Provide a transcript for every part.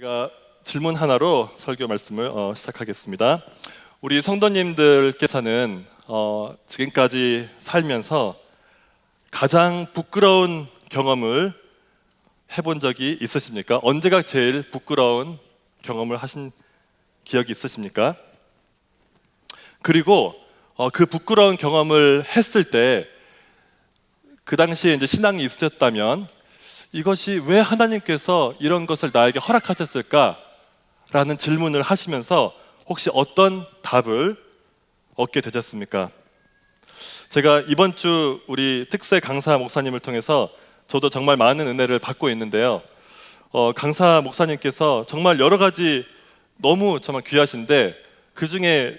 제가 질문 하나로 설교 말씀을 시작하겠습니다. 우리 성도님들께서는 지금까지 살면서 가장 부끄러운 경험을 해본 적이 있으십니까? 언제가 제일 부끄러운 경험을 하신 기억이 있으십니까? 그리고 그 부끄러운 경험을 했을 때 그 당시에 이제 신앙이 있으셨다면 이것이 왜 하나님께서 이런 것을 나에게 허락하셨을까라는 질문을 하시면서 혹시 어떤 답을 얻게 되셨습니까? 제가 이번 주 우리 특세 강사 목사님을 통해서 저도 정말 많은 은혜를 받고 있는데요. 강사 목사님께서 정말 여러 가지 너무 정말 귀하신데 그 중에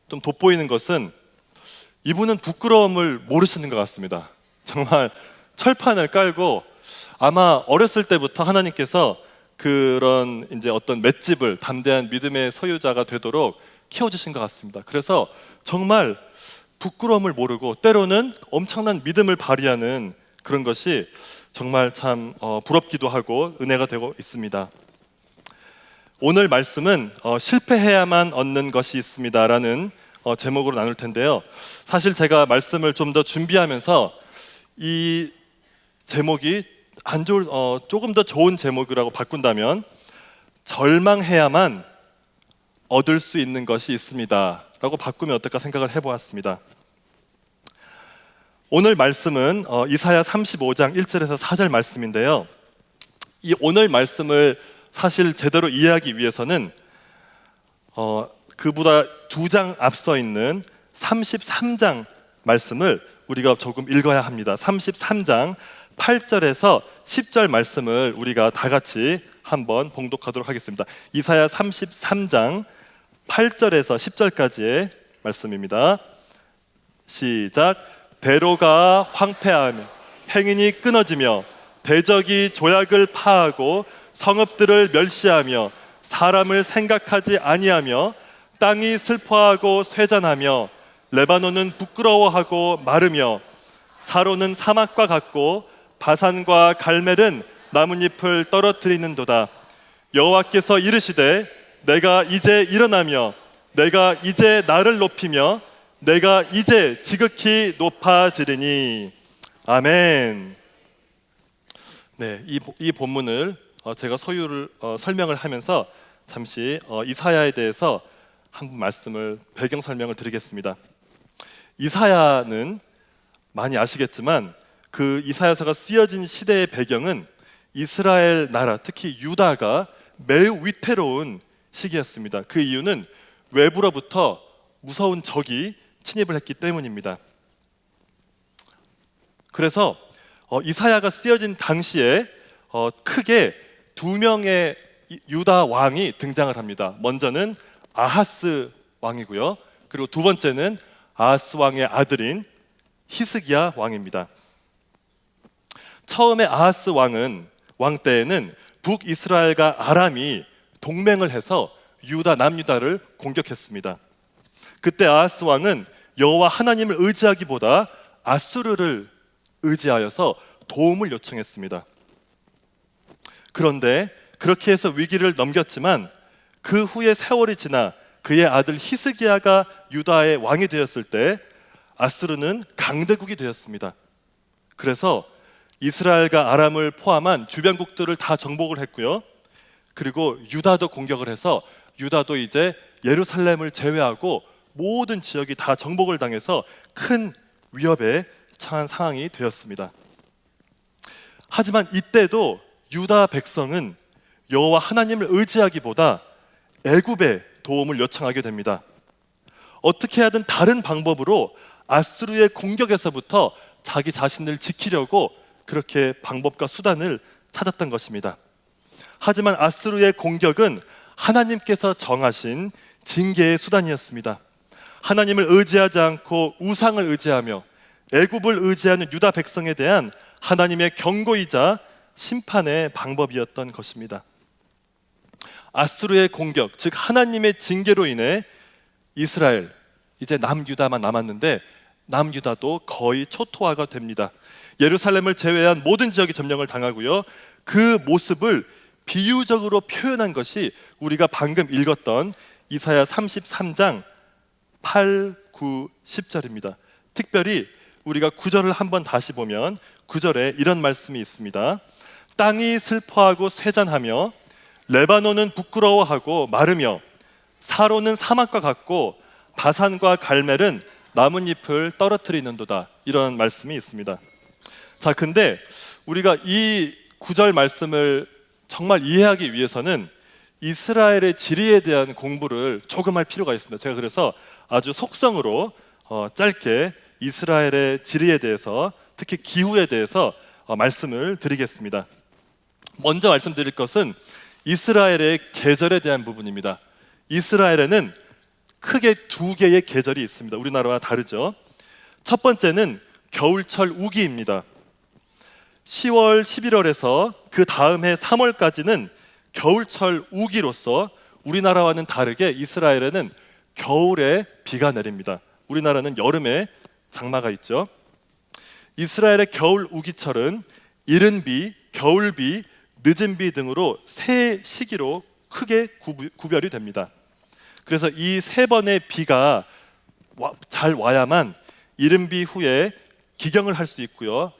좀 돋보이는 것은 이분은 부끄러움을 모르시는 것 같습니다. 정말 철판을 깔고 아마 어렸을 때부터 하나님께서 그런 이제 어떤 맷집을 담대한 믿음의 소유자가 되도록 키워주신 것 같습니다. 그래서 정말 부끄러움을 모르고 때로는 엄청난 믿음을 발휘하는 그런 것이 정말 참 부럽기도 하고 은혜가 되고 있습니다. 오늘 말씀은 실패해야만 얻는 것이 있습니다라는 제목으로 나눌 텐데요. 사실 제가 말씀을 좀 더 준비하면서 이 제목이 조금 더 좋은 제목이라고 바꾼다면 절망해야만 얻을 수 있는 것이 있습니다 라고 바꾸면 어떨까 생각을 해보았습니다. 오늘 말씀은 이사야 35장 1절에서 4절 말씀인데요. 이 오늘 말씀을 사실 제대로 이해하기 위해서는 그보다 2장 앞서 있는 33장 말씀을 우리가 조금 읽어야 합니다. 33장 8절에서 10절 말씀을 우리가 다 같이 한번 봉독하도록 하겠습니다. 이사야 33장 8절에서 10절까지의 말씀입니다. 시작. 대로가 황폐하며 행인이 끊어지며 대적이 조약을 파하고 성읍들을 멸시하며 사람을 생각하지 아니하며 땅이 슬퍼하고 쇠잔하며 레바논은 부끄러워하고 마르며 사로는 사막과 같고 바산과 갈멜은 나뭇잎을 떨어뜨리는도다. 여호와께서 이르시되 내가 이제 일어나며 내가 이제 나를 높이며 내가 이제 지극히 높아지리니. 아멘. 네, 이 본문을 제가 소유를 설명을 하면서 잠시 이사야에 대해서 한 말씀을 배경 설명을 드리겠습니다. 이사야는 많이 아시겠지만 그 이사야서가 쓰여진 시대의 배경은 이스라엘 나라, 특히 유다가 매우 위태로운 시기였습니다. 그 이유는 외부로부터 무서운 적이 침입을 했기 때문입니다. 그래서 이사야가 쓰여진 당시에 크게 2명의 유다 왕이 등장을 합니다. 먼저는 아하스 왕이고요. 그리고 두 번째는 아하스 왕의 아들인 히스기야 왕입니다. 처음에 아하스 왕 때에는 북이스라엘과 아람이 동맹을 해서 남유다를 공격했습니다. 그때 아하스 왕은 여호와 하나님을 의지하기보다 아수르를 의지하여서 도움을 요청했습니다. 그런데 그렇게 해서 위기를 넘겼지만 그 후에 세월이 지나 그의 아들 히스기야가 유다의 왕이 되었을 때 아수르는 강대국이 되었습니다. 그래서 이스라엘과 아람을 포함한 주변국들을 다 정복을 했고요. 그리고 유다도 공격을 해서 유다도 이제 예루살렘을 제외하고 모든 지역이 다 정복을 당해서 큰 위협에 처한 상황이 되었습니다. 하지만 이때도 유다 백성은 여호와 하나님을 의지하기보다 애굽의 도움을 요청하게 됩니다. 어떻게 하든 다른 방법으로 아수르의 공격에서부터 자기 자신을 지키려고 그렇게 방법과 수단을 찾았던 것입니다. 하지만 아수르의 공격은 하나님께서 정하신 징계의 수단이었습니다. 하나님을 의지하지 않고 우상을 의지하며 애굽을 의지하는 유다 백성에 대한 하나님의 경고이자 심판의 방법이었던 것입니다. 아수르의 공격, 즉 하나님의 징계로 인해 이스라엘, 이제 남유다만 남았는데 남유다도 거의 초토화가 됩니다. 예루살렘을 제외한 모든 지역이 점령을 당하고요. 그 모습을 비유적으로 표현한 것이 우리가 방금 읽었던 이사야 33장 8, 9, 10절입니다. 특별히 우리가 9절을 한번 다시 보면 9절에 이런 말씀이 있습니다. 땅이 슬퍼하고 쇠잔하며 레바논은 부끄러워하고 마르며 사로는 사막과 같고 바산과 갈멜은 나뭇잎을 떨어뜨리는도다. 이런 말씀이 있습니다. 자, 근데 우리가 이 9절 말씀을 정말 이해하기 위해서는 이스라엘의 지리에 대한 공부를 조금 할 필요가 있습니다. 제가 그래서 아주 속성으로 짧게 이스라엘의 지리에 대해서, 특히 기후에 대해서 말씀을 드리겠습니다. 먼저 말씀드릴 것은 이스라엘의 계절에 대한 부분입니다. 이스라엘에는 크게 두 개의 계절이 있습니다. 우리나라와 다르죠. 첫 번째는 겨울철 우기입니다. 10월, 11월에서 그 다음 해 3월까지는 겨울철 우기로서 우리나라와는 다르게 이스라엘에는 겨울에 비가 내립니다. 우리나라는 여름에 장마가 있죠. 이스라엘의 겨울 우기철은 이른 비, 겨울 비, 늦은 비 등으로 세 시기로 크게 구별이 됩니다. 그래서 이 세 번의 비가 잘 와야만 이른 비 후에 기경을 할 수 있고요,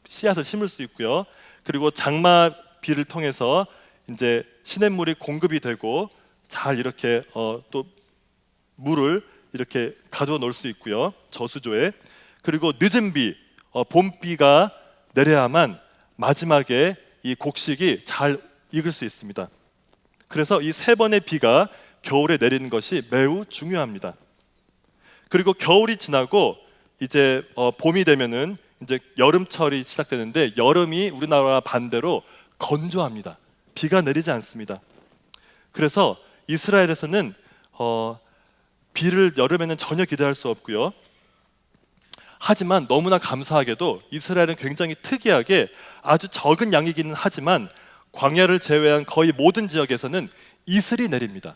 씨앗을 심을 수 있고요, 그리고 장마 비를 통해서 이제 시냇물이 공급이 되고 잘 이렇게 또 물을 이렇게 가두어 놓을 수 있고요, 저수조에. 그리고 늦은 비, 봄비가 내려야만 마지막에 이 곡식이 잘 익을 수 있습니다. 그래서 이 세 번의 비가 겨울에 내리는 것이 매우 중요합니다. 그리고 겨울이 지나고 이제 봄이 되면은 이제 여름철이 시작되는데, 여름이 우리나라와 반대로 건조합니다. 비가 내리지 않습니다. 그래서 이스라엘에서는 비를 여름에는 전혀 기대할 수 없고요. 하지만 너무나 감사하게도 이스라엘은 굉장히 특이하게 아주 적은 양이기는 하지만 광야를 제외한 거의 모든 지역에서는 이슬이 내립니다.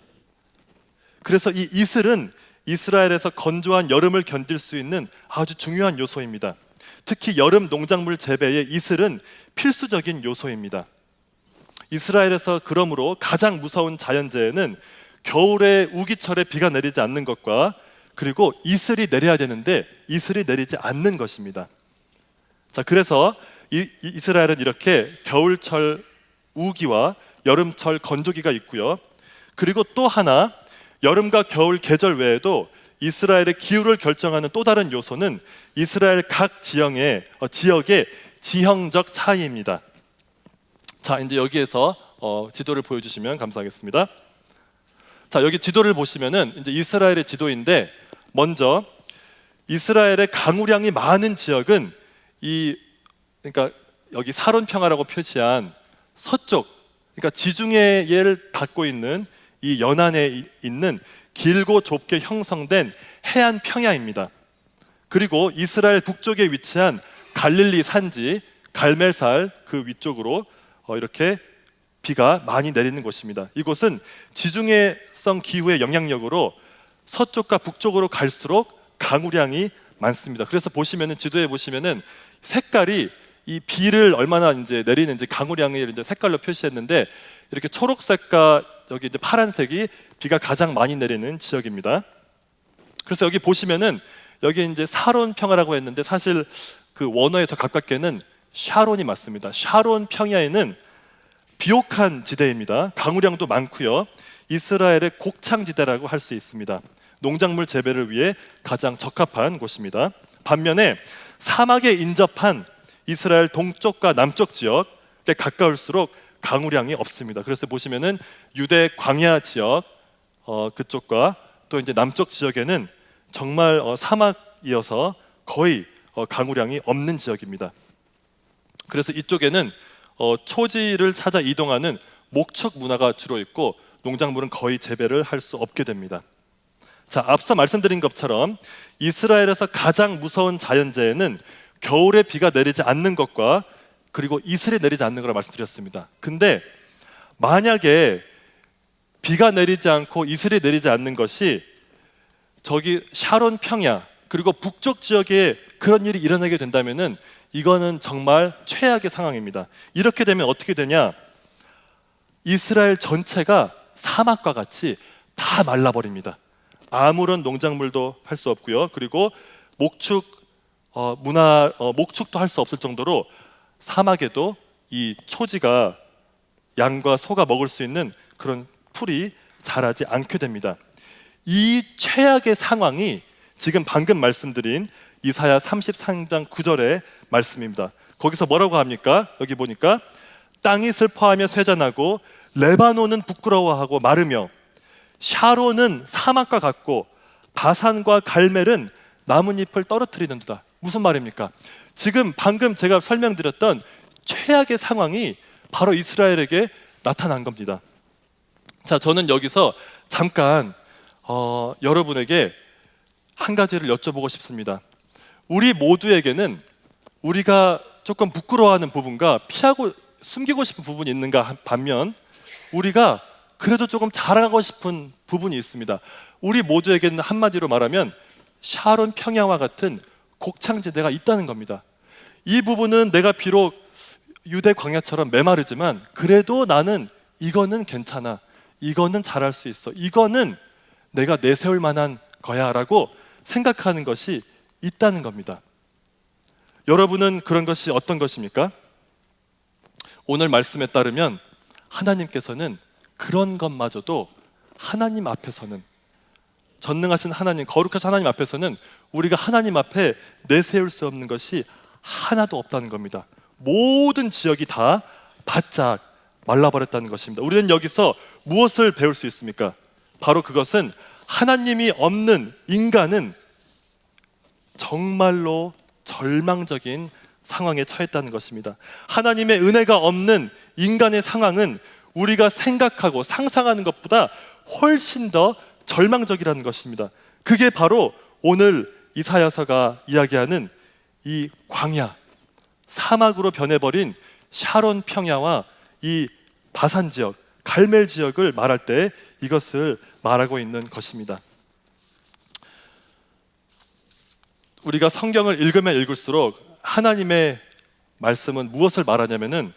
그래서 이 이슬은 이스라엘에서 건조한 여름을 견딜 수 있는 아주 중요한 요소입니다. 특히 여름 농작물 재배에 이슬은 필수적인 요소입니다. 이스라엘에서 그러므로 가장 무서운 자연재해는 겨울에 우기철에 비가 내리지 않는 것과, 그리고 이슬이 내려야 되는데 이슬이 내리지 않는 것입니다. 자, 그래서 이스라엘은 이렇게 겨울철 우기와 여름철 건조기가 있고요. 그리고 또 하나, 여름과 겨울 계절 외에도 이스라엘의 기후를 결정하는 또 다른 요소는 이스라엘 각 지역의 지형적 차이입니다. 자, 이제 여기에서 지도를 보여주시면 감사하겠습니다. 자, 여기 지도를 보시면은 이제 이스라엘의 지도인데, 먼저 이스라엘의 강우량이 많은 지역은 그러니까 여기 사론 평화라고 표시한 서쪽, 그러니까 지중해를 닿고 있는 이 연안에 있는 길고 좁게 형성된 해안 평야입니다. 그리고 이스라엘 북쪽에 위치한 갈릴리 산지 갈멜살 그 위쪽으로 이렇게 비가 많이 내리는 곳입니다. 이곳은 지중해성 기후의 영향력으로 서쪽과 북쪽으로 갈수록 강우량이 많습니다. 그래서 보시면은, 지도에 보시면은 색깔이 이 비를 얼마나 이제 내리는지 강우량을 이제 색깔로 표시했는데, 이렇게 초록색과 여기 이제 파란색이 비가 가장 많이 내리는 지역입니다. 그래서 여기 보시면은 여기 이제 사론 평야라고 했는데, 사실 그 원어에 더 가깝게는 샤론이 맞습니다. 샤론 평야에는 비옥한 지대입니다. 강우량도 많고요. 이스라엘의 곡창지대라고 할 수 있습니다. 농작물 재배를 위해 가장 적합한 곳입니다. 반면에 사막에 인접한 이스라엘 동쪽과 남쪽 지역에 가까울수록 강우량이 없습니다. 그래서 보시면은 유대 광야 지역 그쪽과 또 이제 남쪽 지역에는 정말 사막이어서 거의 강우량이 없는 지역입니다. 그래서 이쪽에는 초지를 찾아 이동하는 목축 문화가 주로 있고 농작물은 거의 재배를 할 수 없게 됩니다. 자, 앞서 말씀드린 것처럼 이스라엘에서 가장 무서운 자연재해는 겨울에 비가 내리지 않는 것과, 그리고 이슬이 내리지 않는 거라 말씀드렸습니다. 근데 만약에 비가 내리지 않고 이슬이 내리지 않는 것이 저기 샤론 평야 그리고 북쪽 지역에 그런 일이 일어나게 된다면은 이거는 정말 최악의 상황입니다. 이렇게 되면 어떻게 되냐? 이스라엘 전체가 사막과 같이 다 말라버립니다. 아무런 농작물도 할 수 없고요. 그리고 목축도 할 수 없을 정도로 사막에도 이 초지가 양과 소가 먹을 수 있는 그런 풀이 자라지 않게 됩니다. 이 최악의 상황이 지금 방금 말씀드린 이사야 33장 9절의 말씀입니다. 거기서 뭐라고 합니까? 여기 보니까 땅이 슬퍼하며 쇠잔하고 레바논은 부끄러워하고 마르며 샤론은 사막과 같고 바산과 갈멜은 나뭇잎을 떨어뜨리는도다. 무슨 말입니까? 지금 방금 제가 설명드렸던 최악의 상황이 바로 이스라엘에게 나타난 겁니다. 자, 저는 여기서 잠깐 여러분에게 한 가지를 여쭤보고 싶습니다. 우리 모두에게는 우리가 조금 부끄러워하는 부분과 피하고 숨기고 싶은 부분이 있는가 반면 우리가 그래도 조금 자랑하고 싶은 부분이 있습니다. 우리 모두에게는 한마디로 말하면 샤론 평야와 같은 곡창지대가 있다는 겁니다. 이 부분은 내가 비록 유대 광야처럼 메마르지만 그래도 나는 이거는 괜찮아, 이거는 잘할 수 있어, 이거는 내가 내세울 만한 거야 라고 생각하는 것이 있다는 겁니다. 여러분은 그런 것이 어떤 것입니까? 오늘 말씀에 따르면 하나님께서는 그런 것마저도 하나님 앞에서는, 전능하신 하나님, 거룩하신 하나님 앞에서는 우리가 하나님 앞에 내세울 수 없는 것이 하나도 없다는 겁니다. 모든 지역이 다 바짝 말라버렸다는 것입니다. 우리는 여기서 무엇을 배울 수 있습니까? 바로 그것은 하나님이 없는 인간은 정말로 절망적인 상황에 처했다는 것입니다. 하나님의 은혜가 없는 인간의 상황은 우리가 생각하고 상상하는 것보다 훨씬 더 절망적이라는 것입니다. 그게 바로 오늘 이사야서가 이야기하는 이 광야, 사막으로 변해버린 샤론 평야와 이 바산 지역, 갈멜 지역을 말할 때 이것을 말하고 있는 것입니다. 우리가 성경을 읽으면 읽을수록 하나님의 말씀은 무엇을 말하냐면은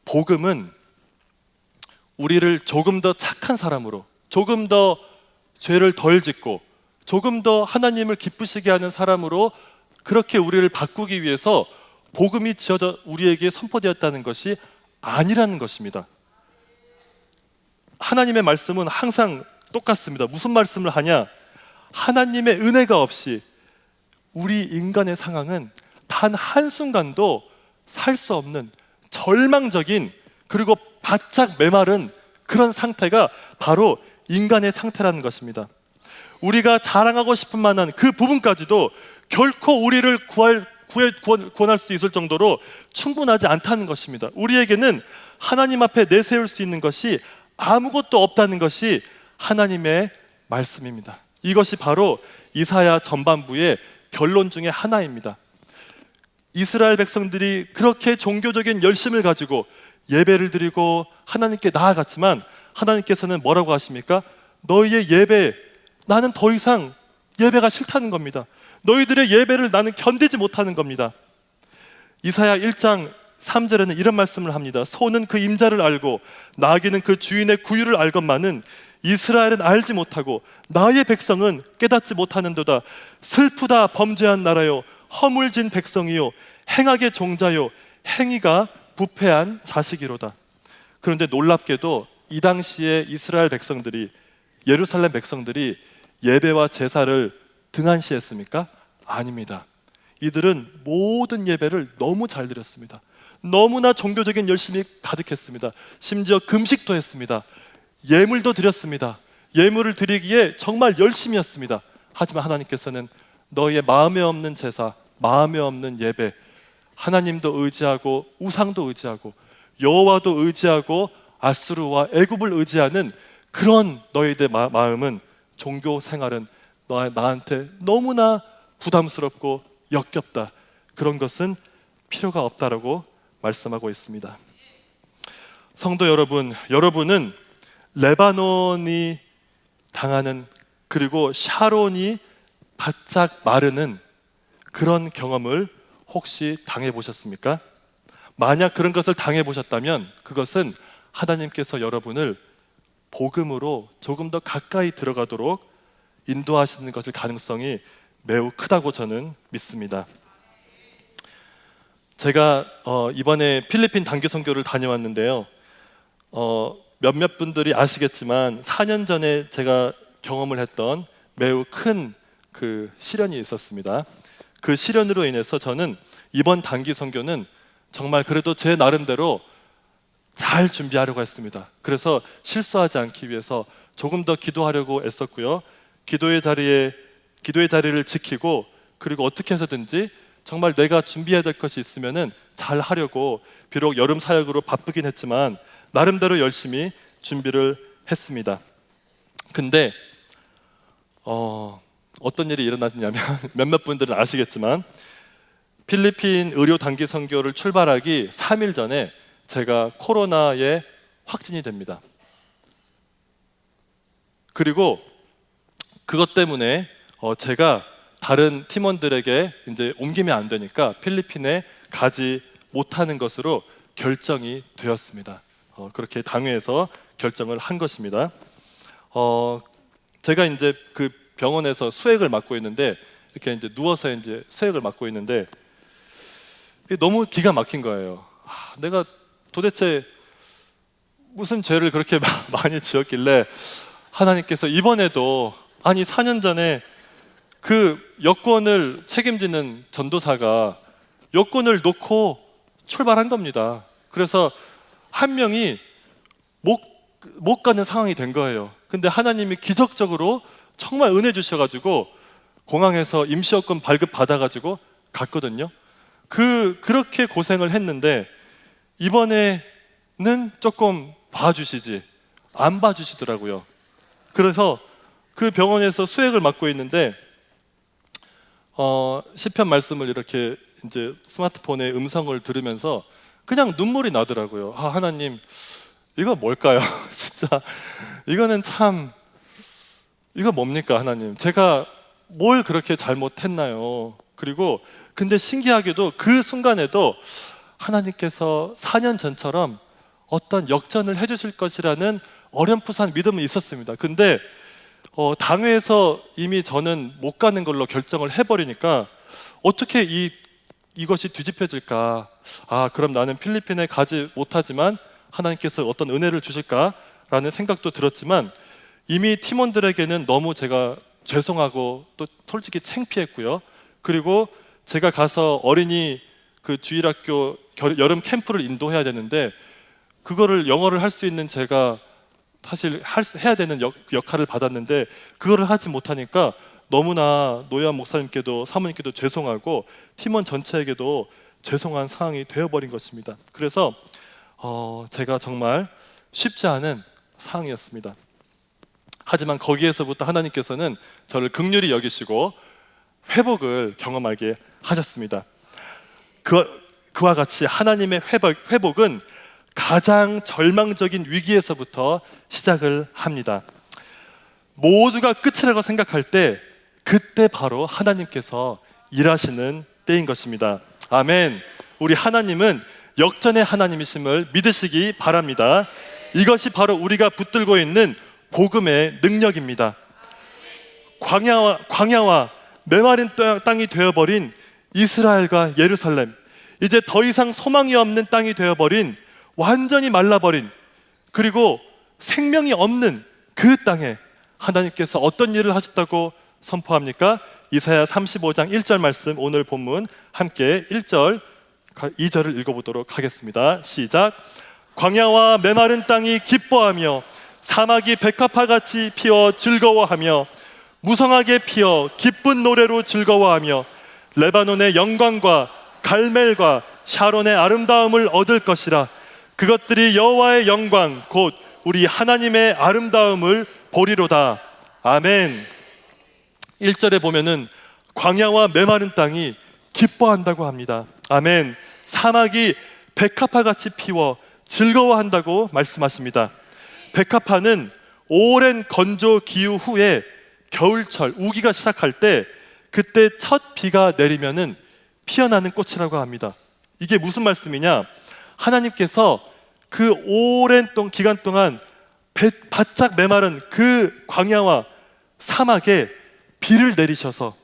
복음은 우리를 조금 더 착한 사람으로, 조금 더 죄를 덜 짓고 조금 더 하나님을 기쁘시게 하는 사람으로 그렇게 우리를 바꾸기 위해서 복음이 지어져 우리에게 선포되었다는 것이 아니라는 것입니다. 하나님의 말씀은 항상 똑같습니다. 무슨 말씀을 하냐? 하나님의 은혜가 없이 우리 인간의 상황은 단 한순간도 살 수 없는 절망적인, 그리고 바짝 메마른 그런 상태가 바로 인간의 상태라는 것입니다. 우리가 자랑하고 싶은 만한 그 부분까지도 결코 우리를 구원할 수 있을 정도로 충분하지 않다는 것입니다. 우리에게는 하나님 앞에 내세울 수 있는 것이 아무것도 없다는 것이 하나님의 말씀입니다. 이것이 바로 이사야 전반부의 결론 중에 하나입니다. 이스라엘 백성들이 그렇게 종교적인 열심을 가지고 예배를 드리고 하나님께 나아갔지만 하나님께서는 뭐라고 하십니까? 너희의 예배, 나는 더 이상 예배가 싫다는 겁니다. 너희들의 예배를 나는 견디지 못하는 겁니다. 이사야 1장 3절에는 이런 말씀을 합니다. 소는 그 임자를 알고 나귀는 그 주인의 구유를 알건만은 이스라엘은 알지 못하고 나의 백성은 깨닫지 못하는도다. 슬프다 범죄한 나라요, 허물진 백성이요, 행악의 종자요, 행위가 부패한 자식이로다. 그런데 놀랍게도 이 당시에 이스라엘 백성들이, 예루살렘 백성들이 예배와 제사를 등한시했습니까? 아닙니다. 이들은 모든 예배를 너무 잘 드렸습니다. 너무나 종교적인 열심이 가득했습니다. 심지어 금식도 했습니다. 예물도 드렸습니다. 예물을 드리기에 정말 열심히 했습니다. 하지만 하나님께서는 너희의 마음에 없는 제사, 마음에 없는 예배, 하나님도 의지하고 우상도 의지하고 여호와도 의지하고 아수르와 애굽을 의지하는 그런 너희들 마음은, 종교 생활은 나한테 너무나 부담스럽고 역겹다. 그런 것은 필요가 없다라고 말씀하고 있습니다. 성도 여러분, 여러분은 레바논이 당하는, 그리고 샤론이 바짝 마르는 그런 경험을 혹시 당해 보셨습니까? 만약 그런 것을 당해 보셨다면 그것은 하나님께서 여러분을 복음으로 조금 더 가까이 들어가도록 인도하시는 것일 가능성이 매우 크다고 저는 믿습니다. 제가 이번에 필리핀 단기 선교를 다녀왔는데요. 몇몇 분들이 아시겠지만 4년 전에 제가 경험을 했던 매우 큰 그 시련이 있었습니다. 그 시련으로 인해서 저는 이번 단기 선교는 정말 그래도 제 나름대로 잘 준비하려고 했습니다. 그래서 실수하지 않기 위해서 조금 더 기도하려고 애썼고요. 기도의 자리를 지키고, 그리고 어떻게 해서든지 정말 내가 준비해야 될 것이 있으면은 잘 하려고, 비록 여름 사역으로 바쁘긴 했지만 나름대로 열심히 준비를 했습니다. 근데 어떤 일이 일어났냐면 몇몇 분들은 아시겠지만 필리핀 의료 단기 선교를 출발하기 3일 전에 제가 코로나에 확진이 됩니다. 그리고 그것 때문에 제가 다른 팀원들에게 이제 옮기면 안 되니까 필리핀에 가지 못하는 것으로 결정이 되었습니다. 그렇게 당회에서 결정을 한 것입니다. 제가 이제 그 병원에서 수액을 맡고 있는데, 이렇게 이제 누워서 이제 수액을 맡고 있는데 너무 기가 막힌 거예요. 내가 도대체 무슨 죄를 그렇게 많이 지었길래 하나님께서 이번에도, 아니 4년 전에 그 여권을 책임지는 전도사가 여권을 놓고 출발한 겁니다. 그래서 한 명이 못 가는 상황이 된 거예요. 근데 하나님이 기적적으로 정말 은혜 주셔가지고 공항에서 임시여권 발급 받아가지고 갔거든요. 그렇게 고생을 했는데 이번에는 조금 봐주시지 안 봐주시더라고요. 그래서 그 병원에서 수액을 맡고 있는데 시편 말씀을 이렇게 이제 스마트폰에 음성을 들으면서 그냥 눈물이 나더라고요. 하나님, 이거 뭘까요? 진짜 이거는 참, 이거 뭡니까 하나님? 제가 뭘 그렇게 잘못했나요? 그리고 근데 신기하게도 그 순간에도 하나님께서 4년 전처럼 어떤 역전을 해주실 것이라는 어렴풋한 믿음은 있었습니다. 근데 당회에서 이미 저는 못 가는 걸로 결정을 해버리니까 어떻게 이것이 뒤집혀질까? 그럼 나는 필리핀에 가지 못하지만 하나님께서 어떤 은혜를 주실까라는 생각도 들었지만, 이미 팀원들에게는 너무 제가 죄송하고 또 솔직히 창피했고요. 그리고 제가 가서 어린이 그 주일학교 여름 캠프를 인도해야 되는데 그거를 영어를 할 수 있는 제가 사실 해야 되는 역할을 받았는데 그거를 하지 못하니까 너무나 노예한 목사님께도 사모님께도 죄송하고 팀원 전체에게도 죄송한 상황이 되어버린 것입니다. 그래서 제가 정말 쉽지 않은 상황이었습니다. 하지만 거기에서부터 하나님께서는 저를 긍휼히 여기시고 회복을 경험하게 하셨습니다. 그와 같이 하나님의 회복은 가장 절망적인 위기에서부터 시작을 합니다. 모두가 끝이라고 생각할 때 그때 바로 하나님께서 일하시는 때인 것입니다. 아멘. 우리 하나님은 역전의 하나님이심을 믿으시기 바랍니다. 이것이 바로 우리가 붙들고 있는 복음의 능력입니다. 광야와 메마른 땅이 되어버린 이스라엘과 예루살렘, 이제 더 이상 소망이 없는 땅이 되어버린, 완전히 말라버린, 그리고 생명이 없는 그 땅에 하나님께서 어떤 일을 하셨다고 선포합니까? 이사야 35장 1절 말씀, 오늘 본문 함께 1절 2절을 읽어보도록 하겠습니다. 시작. 광야와 메마른 땅이 기뻐하며 사막이 백합화같이 피어 즐거워하며 무성하게 피어 기쁜 노래로 즐거워하며 레바논의 영광과 갈멜과 샤론의 아름다움을 얻을 것이라. 그것들이 여호와의 영광 곧 우리 하나님의 아름다움을 보리로다. 아멘. 1절에 보면은 광야와 메마른 땅이 기뻐한다고 합니다. 아멘. 사막이 백합화같이 피워 즐거워한다고 말씀하십니다. 백합화는 오랜 건조 기후 후에 겨울철 우기가 시작할 때 그때 첫 비가 내리면은 피어나는 꽃이라고 합니다. 이게 무슨 말씀이냐? 하나님께서 그 오랜 기간 동안 바짝 메마른 그 광야와 사막에 비를 내리셔서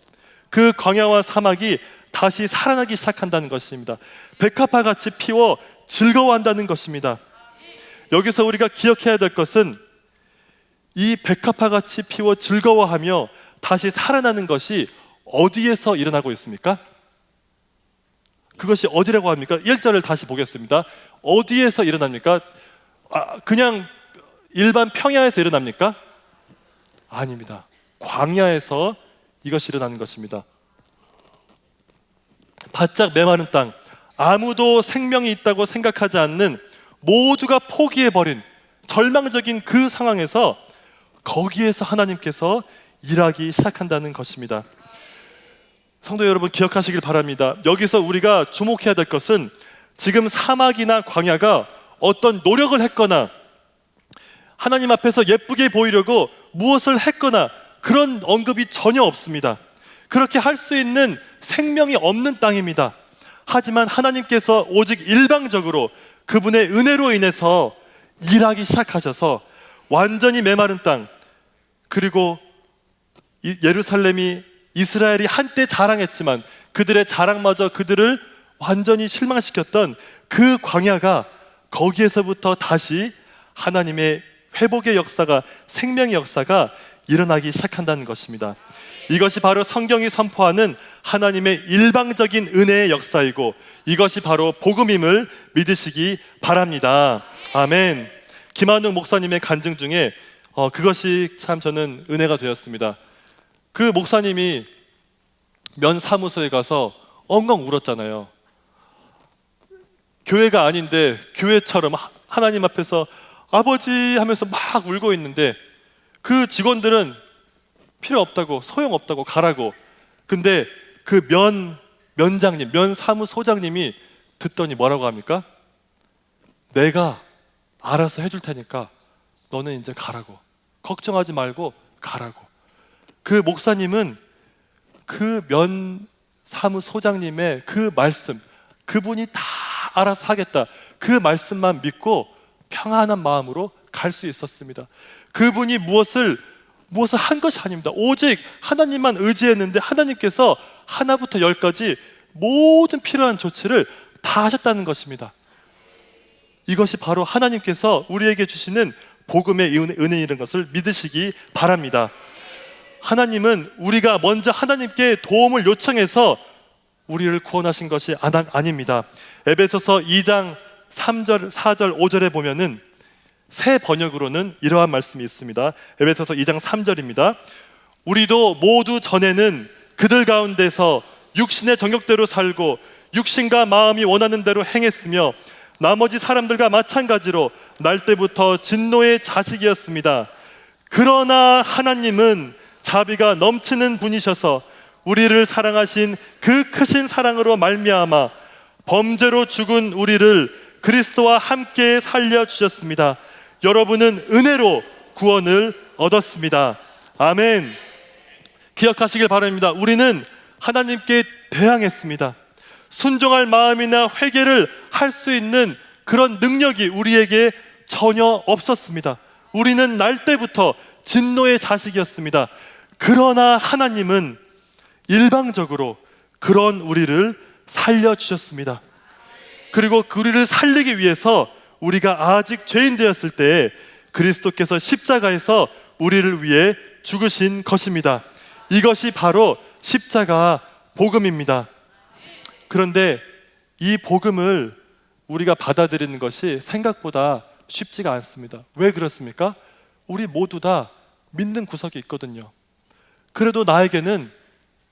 그 광야와 사막이 다시 살아나기 시작한다는 것입니다. 백합화같이 피워 즐거워한다는 것입니다. 여기서 우리가 기억해야 될 것은 이 백합화같이 피워 즐거워하며 다시 살아나는 것이 어디에서 일어나고 있습니까? 그것이 어디라고 합니까? 1절을 다시 보겠습니다. 어디에서 일어납니까? 그냥 일반 평야에서 일어납니까? 아닙니다. 광야에서 이것이 일어나는 것입니다. 바짝 메마른 땅, 아무도 생명이 있다고 생각하지 않는, 모두가 포기해버린 절망적인 그 상황에서 거기에서 하나님께서 일하기 시작한다는 것입니다. 성도 여러분, 기억하시길 바랍니다. 여기서 우리가 주목해야 될 것은 지금 사막이나 광야가 어떤 노력을 했거나 하나님 앞에서 예쁘게 보이려고 무엇을 했거나 그런 언급이 전혀 없습니다. 그렇게 할 수 있는 생명이 없는 땅입니다. 하지만 하나님께서 오직 일방적으로 그분의 은혜로 인해서 일하기 시작하셔서 완전히 메마른 땅, 그리고 예루살렘이, 이스라엘이 한때 자랑했지만 그들의 자랑마저 그들을 완전히 실망시켰던 그 광야가, 거기에서부터 다시 하나님의 회복의 역사가, 생명의 역사가 일어나기 시작한다는 것입니다. 이것이 바로 성경이 선포하는 하나님의 일방적인 은혜의 역사이고, 이것이 바로 복음임을 믿으시기 바랍니다. 아멘. 김한웅 목사님의 간증 중에 그것이 참 저는 은혜가 되었습니다. 그 목사님이 면 사무소에 가서 엉엉 울었잖아요. 교회가 아닌데 교회처럼 하나님 앞에서 아버지 하면서 막 울고 있는데 그 직원들은 필요 없다고, 소용없다고, 가라고. 근데 그 면장님, 면 사무소장님이 듣더니 뭐라고 합니까? 내가 알아서 해줄 테니까 너는 이제 가라고, 걱정하지 말고 가라고. 그 목사님은 그 면 사무소장님의 그 말씀, 그분이 다 알아서 하겠다, 그 말씀만 믿고 평안한 마음으로 갈 수 있었습니다. 그분이 무엇을 한 것이 아닙니다. 오직 하나님만 의지했는데 하나님께서 하나부터 열까지 모든 필요한 조치를 다 하셨다는 것입니다. 이것이 바로 하나님께서 우리에게 주시는 복음의 은혜이라는 것을 믿으시기 바랍니다. 하나님은 우리가 먼저 하나님께 도움을 요청해서 우리를 구원하신 것이 아닙니다. 에베소서 2장 3절, 4절, 5절에 보면은 새 번역으로는 이러한 말씀이 있습니다. 에베소서 2장 3절입니다. 우리도 모두 전에는 그들 가운데서 육신의 정욕대로 살고 육신과 마음이 원하는 대로 행했으며 나머지 사람들과 마찬가지로 날 때부터 진노의 자식이었습니다. 그러나 하나님은 자비가 넘치는 분이셔서 우리를 사랑하신 그 크신 사랑으로 말미암아 범죄로 죽은 우리를 그리스도와 함께 살려주셨습니다. 여러분은 은혜로 구원을 얻었습니다. 아멘. 기억하시길 바랍니다. 우리는 하나님께 대항했습니다. 순종할 마음이나 회개를 할 수 있는 그런 능력이 우리에게 전혀 없었습니다. 우리는 날 때부터 진노의 자식이었습니다. 그러나 하나님은 일방적으로 그런 우리를 살려주셨습니다. 그리고 우리를 살리기 위해서 우리가 아직 죄인 되었을 때 그리스도께서 십자가에서 우리를 위해 죽으신 것입니다. 이것이 바로 십자가 복음입니다. 그런데 이 복음을 우리가 받아들이는 것이 생각보다 쉽지가 않습니다. 왜 그렇습니까? 우리 모두 다 믿는 구석이 있거든요. 그래도 나에게는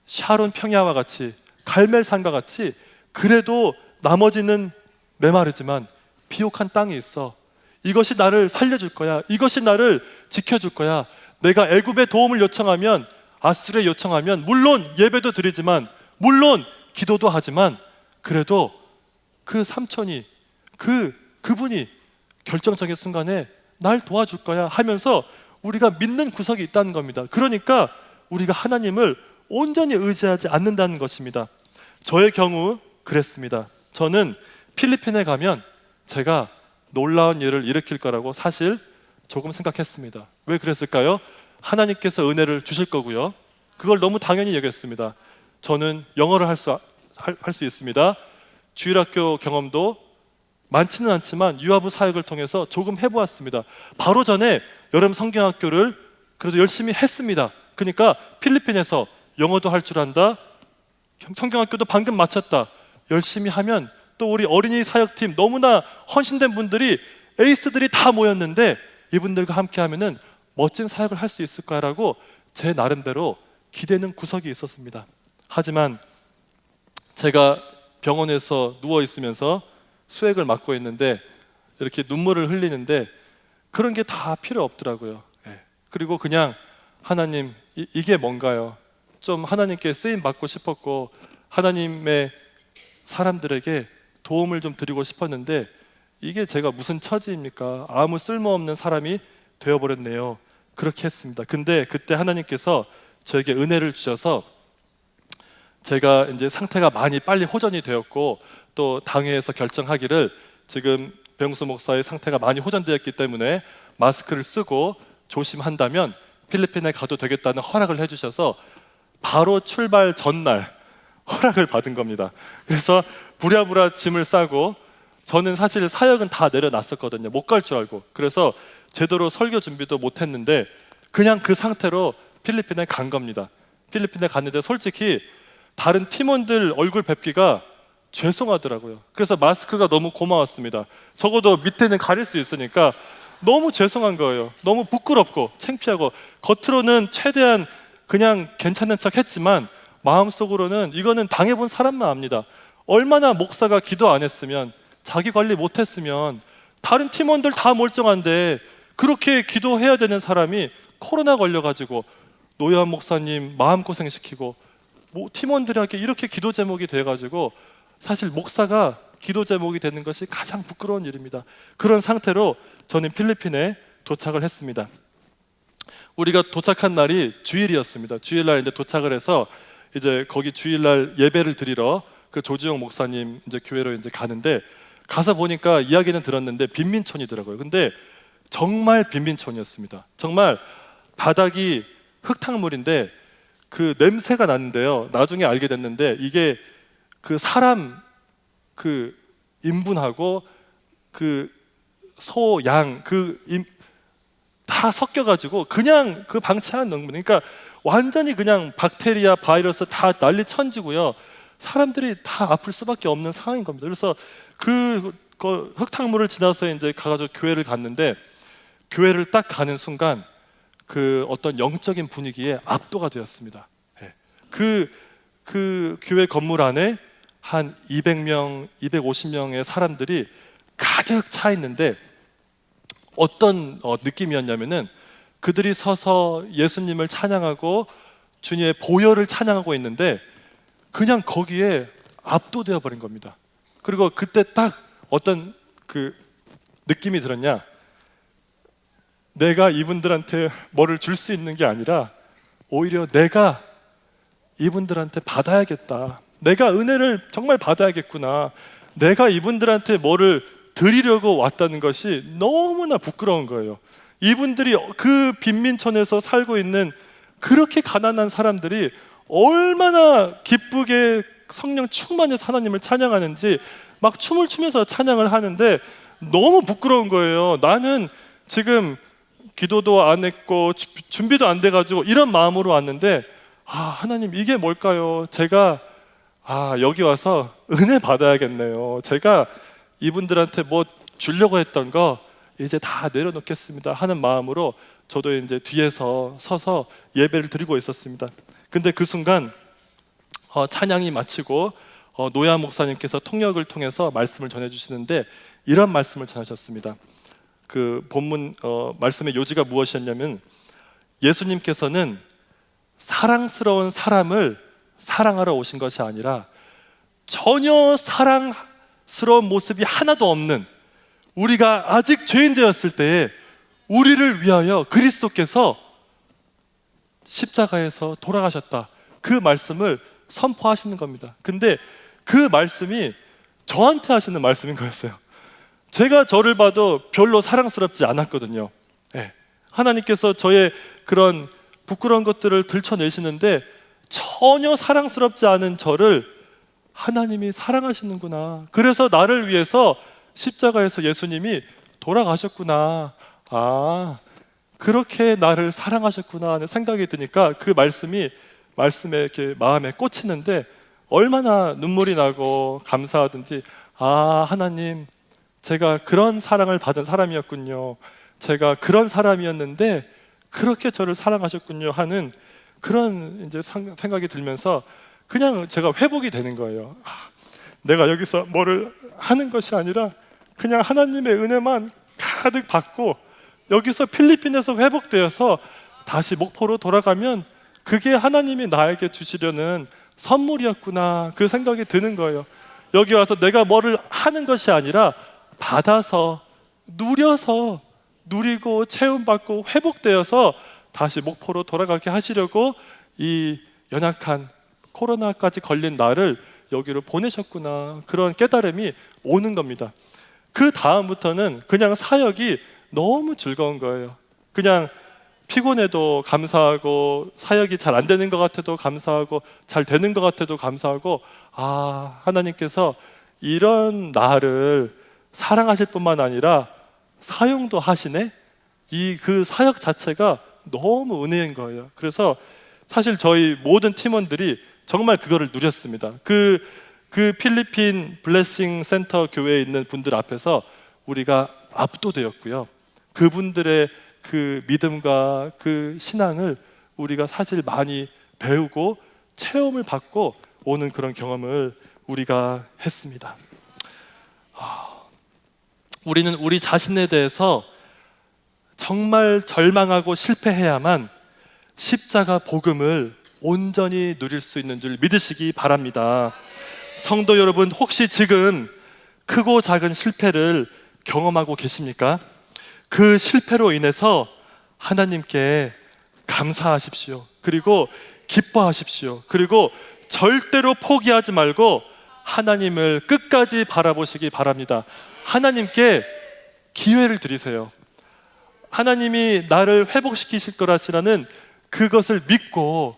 샤론 평야와 같이, 갈멜산과 같이, 그래도 나머지는 메마르지만 비옥한 땅이 있어. 이것이 나를 살려줄 거야. 이것이 나를 지켜줄 거야. 내가 애굽의 도움을 요청하면, 아수르에 요청하면, 물론 예배도 드리지만, 물론 기도도 하지만, 그래도 그 삼촌이, 그분이 결정적인 순간에 날 도와줄 거야 하면서 우리가 믿는 구석이 있다는 겁니다. 그러니까 우리가 하나님을 온전히 의지하지 않는다는 것입니다. 저의 경우 그랬습니다. 저는 필리핀에 가면 제가 놀라운 일을 일으킬 거라고 사실 조금 생각했습니다. 왜 그랬을까요? 하나님께서 은혜를 주실 거고요. 그걸 너무 당연히 여겼습니다. 저는 영어를 할 수 있습니다. 주일학교 경험도 많지는 않지만 유아부 사역을 통해서 조금 해보았습니다. 바로 전에 여름 성경학교를 그래도 열심히 했습니다. 그러니까 필리핀에서 영어도 할 줄 안다, 성경학교도 방금 마쳤다. 열심히 하면 또 우리 어린이 사역팀 너무나 헌신된 분들이, 에이스들이 다 모였는데 이분들과 함께 하면은 멋진 사역을 할 수 있을 거라고 제 나름대로 기대는 구석이 있었습니다. 하지만 제가 병원에서 누워 있으면서 수액을 맞고 있는데 이렇게 눈물을 흘리는데 그런 게 다 필요 없더라고요. 그리고 그냥 하나님, 이게 뭔가요? 좀 하나님께 쓰임 받고 싶었고 하나님의 사람들에게 도움을 좀 드리고 싶었는데 이게 제가 무슨 처지입니까? 아무 쓸모없는 사람이 되어버렸네요. 그렇게 했습니다. 근데 그때 하나님께서 저에게 은혜를 주셔서 제가 이제 상태가 많이 빨리 호전이 되었고 또 당회에서 결정하기를 지금 배용수 목사의 상태가 많이 호전되었기 때문에 마스크를 쓰고 조심한다면 필리핀에 가도 되겠다는 허락을 해주셔서 바로 출발 전날 허락을 받은 겁니다. 그래서 부랴부랴 짐을 싸고, 저는 사실 사역은 다 내려놨었거든요. 못 갈 줄 알고. 그래서 제대로 설교 준비도 못했는데 그냥 그 상태로 필리핀에 간 겁니다. 필리핀에 갔는데 솔직히 다른 팀원들 얼굴 뵙기가 죄송하더라고요. 그래서 마스크가 너무 고마웠습니다. 적어도 밑에는 가릴 수 있으니까 너무 죄송한 거예요. 너무 부끄럽고 창피하고, 겉으로는 최대한 그냥 괜찮은 척 했지만 마음속으로는 이거는 당해본 사람만 압니다. 얼마나 목사가 기도 안 했으면, 자기 관리 못 했으면, 다른 팀원들 다 멀쩡한데 그렇게 기도해야 되는 사람이 코로나 걸려가지고 노여한 목사님 마음고생시키고 팀원들에게 이렇게 기도 제목이 돼가지고, 사실 목사가 기도 제목이 되는 것이 가장 부끄러운 일입니다. 그런 상태로 저는 필리핀에 도착을 했습니다. 우리가 도착한 날이 주일이었습니다. 주일날 이제 도착을 해서 이제 거기 주일날 예배를 드리러 그 조지용 목사님 이제 교회로 이제 가는데, 가서 보니까 이야기는 들었는데 빈민촌이더라고요. 근데 정말 빈민촌이었습니다. 정말 바닥이 흙탕물인데 그 냄새가 나는데요. 나중에 알게 됐는데 이게 그 사람 그 인분하고 그 소, 양 다 섞여가지고 그냥 그 방치한 농물, 그러니까 완전히 그냥 박테리아, 바이러스 다 난리 천지고요. 사람들이 다 아플 수밖에 없는 상황인 겁니다. 그래서 그 흙탕물을 지나서 이제 가가지고 교회를 갔는데, 교회를 딱 가는 순간 그 어떤 영적인 분위기에 압도가 되었습니다. 그 교회 건물 안에 한 200명, 250명의 사람들이 가득 차 있는데 어떤 느낌이었냐면은 그들이 서서 예수님을 찬양하고 주님의 보혈을 찬양하고 있는데 그냥 거기에 압도되어 버린 겁니다. 그리고 그때 딱 어떤 그 느낌이 들었냐, 내가 이분들한테 뭐를 줄 수 있는 게 아니라 오히려 내가 이분들한테 받아야겠다, 내가 은혜를 정말 받아야겠구나, 내가 이분들한테 뭐를 드리려고 왔다는 것이 너무나 부끄러운 거예요. 이분들이 그 빈민촌에서 살고 있는 그렇게 가난한 사람들이 얼마나 기쁘게 성령 충만해서 하나님을 찬양하는지 막 춤을 추면서 찬양을 하는데 너무 부끄러운 거예요. 나는 지금 기도도 안 했고 준비도 안 돼가지고 이런 마음으로 왔는데, 하나님 이게 뭘까요? 제가 여기 와서 은혜 받아야겠네요. 제가 이분들한테 뭐 주려고 했던 거 이제 다 내려놓겠습니다 하는 마음으로 저도 이제 뒤에서 서서 예배를 드리고 있었습니다. 근데 그 순간 찬양이 마치고 노야 목사님께서 통역을 통해서 말씀을 전해주시는데 이런 말씀을 전하셨습니다. 그 본문 말씀의 요지가 무엇이었냐면, 예수님께서는 사랑스러운 사람을 사랑하러 오신 것이 아니라 전혀 사랑스러운 모습이 하나도 없는 우리가 아직 죄인 되었을 때에 우리를 위하여 그리스도께서 십자가에서 돌아가셨다, 그 말씀을 선포하시는 겁니다. 근데 그 말씀이 저한테 하시는 말씀인 거였어요. 제가 저를 봐도 별로 사랑스럽지 않았거든요. 예. 하나님께서 저의 그런 부끄러운 것들을 들춰내시는데 전혀 사랑스럽지 않은 저를 하나님이 사랑하시는구나. 그래서 나를 위해서 십자가에서 예수님이 돌아가셨구나. 아, 그렇게 나를 사랑하셨구나 하는 생각이 드니까 그 말씀에 이렇게 마음에 꽂히는데 얼마나 눈물이 나고 감사하든지, 아, 하나님, 제가 그런 사랑을 받은 사람이었군요. 제가 그런 사람이었는데 그렇게 저를 사랑하셨군요 하는 그런 이제 생각이 들면서 그냥 제가 회복이 되는 거예요. 내가 여기서 뭐를 하는 것이 아니라 그냥 하나님의 은혜만 가득 받고 여기서 필리핀에서 회복되어서 다시 목포로 돌아가면 그게 하나님이 나에게 주시려는 선물이었구나, 그 생각이 드는 거예요. 여기 와서 내가 뭐를 하는 것이 아니라 받아서 누려서 누리고 체험받고 회복되어서 다시 목포로 돌아가게 하시려고 이 연약한 코로나까지 걸린 나를 여기로 보내셨구나, 그런 깨달음이 오는 겁니다. 그 다음부터는 그냥 사역이 너무 즐거운 거예요. 그냥 피곤해도 감사하고, 사역이 잘 안 되는 것 같아도 감사하고, 잘 되는 것 같아도 감사하고, 아, 하나님께서 이런 나를 사랑하실 뿐만 아니라 사용도 하시네? 그 사역 자체가 너무 은혜인 거예요. 그래서 사실 저희 모든 팀원들이 정말 그거를 누렸습니다. 그 필리핀 블레싱 센터 교회에 있는 분들 앞에서 우리가 압도되었고요. 그분들의 그 믿음과 그 신앙을 우리가 사실 많이 배우고 체험을 받고 오는 그런 경험을 우리가 했습니다. 우리는 우리 자신에 대해서 정말 절망하고 실패해야만 십자가 복음을 온전히 누릴 수 있는 줄 믿으시기 바랍니다. 성도 여러분, 혹시 지금 크고 작은 실패를 경험하고 계십니까? 그 실패로 인해서 하나님께 감사하십시오. 그리고 기뻐하십시오. 그리고 절대로 포기하지 말고 하나님을 끝까지 바라보시기 바랍니다. 하나님께 기회를 드리세요. 하나님이 나를 회복시키실 거라시라는 그것을 믿고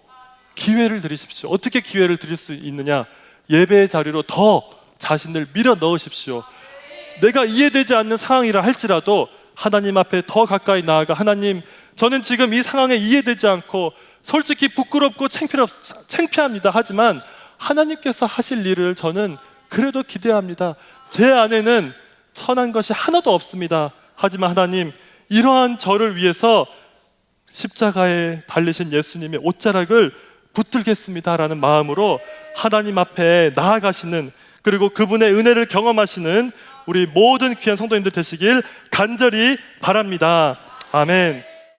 기회를 드리십시오. 어떻게 기회를 드릴 수 있느냐? 예배의 자리로 더 자신을 밀어 넣으십시오. 내가 이해되지 않는 상황이라 할지라도 하나님 앞에 더 가까이 나아가, 하나님, 저는 지금 이 상황에 이해되지 않고 솔직히 부끄럽고 창피합니다. 하지만 하나님께서 하실 일을 저는 그래도 기대합니다. 제 안에는 선한 것이 하나도 없습니다. 하지만 하나님, 이러한 저를 위해서 십자가에 달리신 예수님의 옷자락을 붙들겠습니다 라는 마음으로 하나님 앞에 나아가시는, 그리고 그분의 은혜를 경험하시는 우리 모든 귀한 성도님들 되시길 간절히 바랍니다. 아멘.